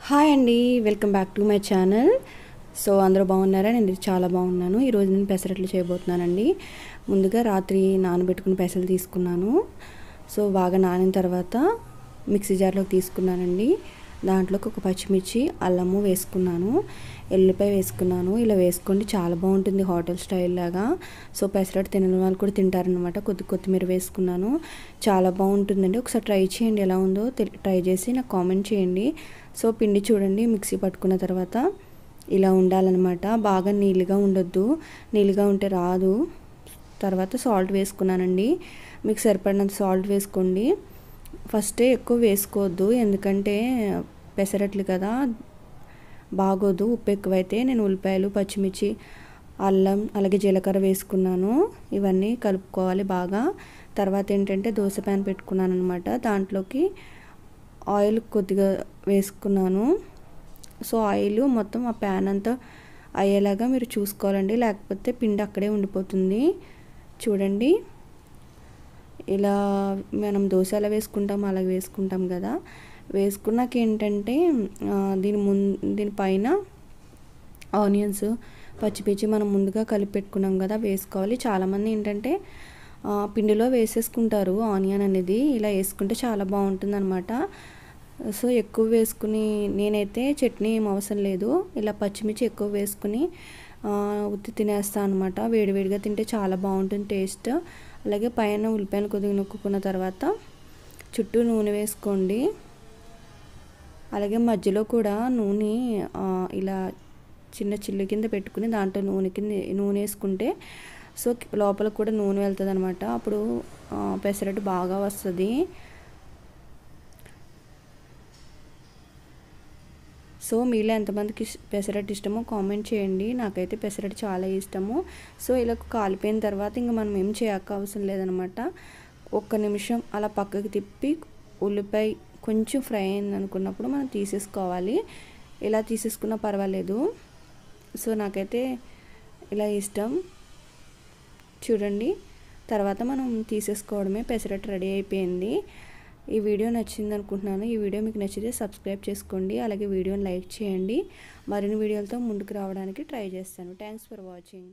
Hi అండి, welcome back to my channel. So అందరూ బాగున్నారా? నేను చాలా బాగున్నాను. ఈరోజు నేను పెసరట్లు చేయబోతున్నానండి. ముందుగా రాత్రి నానబెట్టుకుని పెసలు తీసుకున్నాను. సో బాగా నానిన తర్వాత మిక్సీ జార్లోకి తీసుకున్నానండి. దాంట్లోకి ఒక పచ్చిమిర్చి, అల్లము వేసుకున్నాను, ఎల్లిపాయ వేసుకున్నాను. ఇలా వేసుకోండి, చాలా బాగుంటుంది హోటల్ స్టైల్ లాగా. సో పెసరట్టు తినని వాళ్ళు కూడా తింటారనమాట. కొత్తిమీర వేసుకున్నాను, చాలా బాగుంటుందండి. ఒకసారి ట్రై చేయండి, ఎలా ఉందో ట్రై చేసి నాకు కామెంట్ చేయండి. సో పిండి చూడండి, మిక్సీ పట్టుకున్న తర్వాత ఇలా ఉండాలన్నమాట. బాగా నీళ్ళుగా ఉండొద్దు, నీళ్ళుగా ఉంటే రాదు. తర్వాత సాల్ట్ వేసుకున్నానండి. మీకు సరిపడినంత సాల్ట్ వేసుకోండి. ఫస్టే ఎక్కువ వేసుకోవద్దు, ఎందుకంటే పెసరట్లు కదా, బాగోదు ఉప్పు ఎక్కువైతే. నేను ఉల్లిపాయలు, పచ్చిమిర్చి, అల్లం, అలాగే జీలకర్ర వేసుకున్నాను. ఇవన్నీ కలుపుకోవాలి బాగా. తర్వాత ఏంటంటే దోశ ప్యాన్ పెట్టుకున్నాను అనమాట. దాంట్లోకి ఆయిల్ కొద్దిగా వేసుకున్నాను. సో ఆయిల్ మొత్తం ఆ ప్యాన్ అంతా అయ్యేలాగా మీరు చూసుకోవాలండి, లేకపోతే పిండి అక్కడే ఉండిపోతుంది. చూడండి, ఇలా మనం దోశ ఎలా వేసుకుంటాం అలా వేసుకుంటాం కదా. వేసుకున్నాక ఏంటంటే దీనిపైన ఆనియన్స్, పచ్చిమిర్చి మనం ముందుగా కలిపి పెట్టుకున్నాం కదా వేసుకోవాలి. చాలామంది ఏంటంటే పిండిలో వేసేసుకుంటారు ఆనియన్ అనేది. ఇలా వేసుకుంటే చాలా బాగుంటుంది అనమాట. సో ఎక్కువ వేసుకుని, నేనైతే చట్నీ ఏం అవసరం లేదు, ఇలా పచ్చిమిర్చి ఎక్కువ వేసుకుని ఉత్తి తినేస్తాను అనమాట. వేడివేడిగా తింటే చాలా బాగుంటుంది టేస్ట్. అలాగే పైన ఉల్లిపాయలు కొద్దిగా నొక్కున్న తర్వాత చుట్టూ నూనె వేసుకోండి. అలాగే మధ్యలో కూడా నూనె ఇలా చిన్న చిల్లు కింద పెట్టుకుని దాంట్లో నూనె వేసుకుంటే సో లోపల కూడా నూనె వెళ్తుంది అనమాట. అప్పుడు పెసరట్టు బాగా వస్తుంది. సో మీలో ఎంతమందికి పెసరట్టు ఇష్టమో కామెంట్ చేయండి. నాకైతే పెసరట్టు చాలా ఇష్టము. సో ఇలా కాలిపోయిన తర్వాత ఇంకా మనం ఏం చేయక అవసరం లేదనమాట. ఒక్క నిమిషం అలా పక్కకి తిప్పి ఉల్లిపాయ కొంచెం ఫ్రై అయింది అనుకున్నప్పుడు మనం తీసేసుకోవాలి. ఇలా తీసేసుకున్నా పర్వాలేదు. సో నాకైతే ఇలా ఇష్టం. చూడండి, తర్వాత మనం తీసేసుకోవడమే. పెసరట్టు రెడీ అయిపోయింది. ఈ వీడియో నచ్చింది అనుకుంటున్నాను. ఈ వీడియో మీకు నచ్చితే సబ్స్క్రైబ్ చేసుకోండి, అలాగే వీడియోని లైక్ చేయండి. మరిన్ని వీడియోలతో ముందుకు రావడానికి ట్రై చేస్తాను. Thanks for watching.